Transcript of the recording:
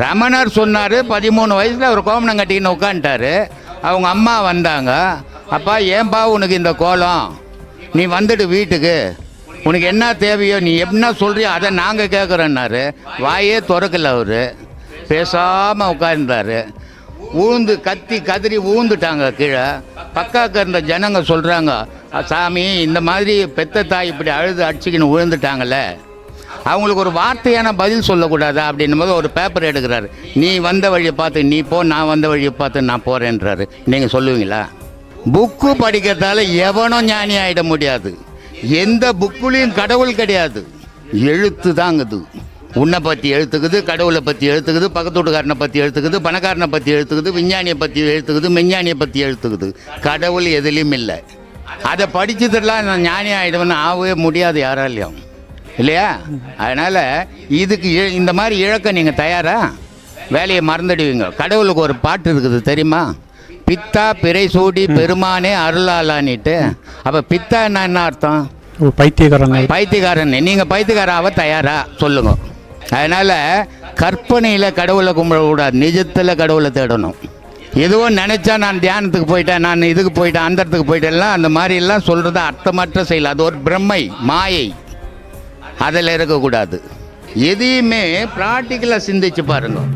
ரமணர் சொன்னார், 13 வயசில் அவர் கோமணம் கட்டிக்கின்னு உட்காந்துட்டாரு. அவங்க அம்மா வந்தாங்க, அப்பா ஏன்பா உனக்கு இந்த கோலம், நீ வந்துட்டு வீட்டுக்கு, உனக்கு என்ன தேவையோ நீ என்ன சொல்கிறியோ அதை நாங்கள் கேட்குறோன்னாரு. வாயே திறக்கல, அவர் பேசாமல் உட்கார்ந்தார். ஊந்து கத்தி கதறி ஊந்துட்டாங்க கீழே. பக்காக்க இருந்த ஜனங்க சொல்கிறாங்க, சாமி இந்த மாதிரி பெத்த தாய் இப்படி அழுது அடிச்சுக்கின்னு விழுந்துட்டாங்களே, அவங்களுக்கு ஒரு வார்த்தையான பதில் சொல்லக்கூடாதா அப்படின்னும் போது ஒரு பேப்பர் எடுக்கிறாரு. நீ வந்த வழியை பார்த்து நீ போ, நான் வந்த வழியை பார்த்து நான் போகிறேன்றாரு. நீங்கள் சொல்லுவீங்களா? புக்கு படிக்கிறதால எவனும் ஞானி ஆகிட முடியாது. எந்த புக்குலையும் கடவுள் கிடையாது, எழுத்து தாங்குது. உன்னை பற்றி எழுத்துக்குது, கடவுளை பற்றி எழுத்துக்குது, பக்கத்து வீட்டுக்காரனை பற்றி எழுத்துக்குது, பணக்காரனை பற்றி எழுத்துக்குது, விஞ்ஞானியை பற்றி எழுத்துக்குது, மெஞ்ஞானியை பற்றி எழுத்துக்குது. கடவுள் எதுலேயும் இல்லை. அதை படிச்சதெல்லாம் நான் ஞானி ஆகிடுவேன்னு ஆகவே முடியாது யாராலையும், இல்லையா? அதனால் இதுக்கு இந்த மாதிரி இழக்க நீங்கள் தயாரா? வேலையை மறந்துடுவீங்க. கடவுளுக்கு ஒரு பாட்டு இருக்குது தெரியுமா? பித்தா பிறை சூடி பெருமானே அருளாலான்னுட்டு. அப்போ பித்தா என்ன அர்த்தம்? பைத்தியக்காரன். நீங்கள் பைத்தியக்காராக தயாரா சொல்லுங்க. அதனால் கற்பனையில் கடவுளை கும்பிடக்கூடாது, நிஜத்தில் கடவுளை தேடணும். எதுவும் நினச்சா நான் தியானத்துக்கு போயிட்டேன், நான் இதுக்கு போயிட்டேன், அந்த இடத்துக்கு போயிட்டேன்லாம் அந்த மாதிரிலாம் சொல்கிறது அர்த்தமற்ற செயல். அது ஒரு பிரம்மை, மாயை. அதில் இருக்கக்கூடாது. எதையுமே ப்ராக்டிக்கலாக சிந்திச்சு பாருங்கள்.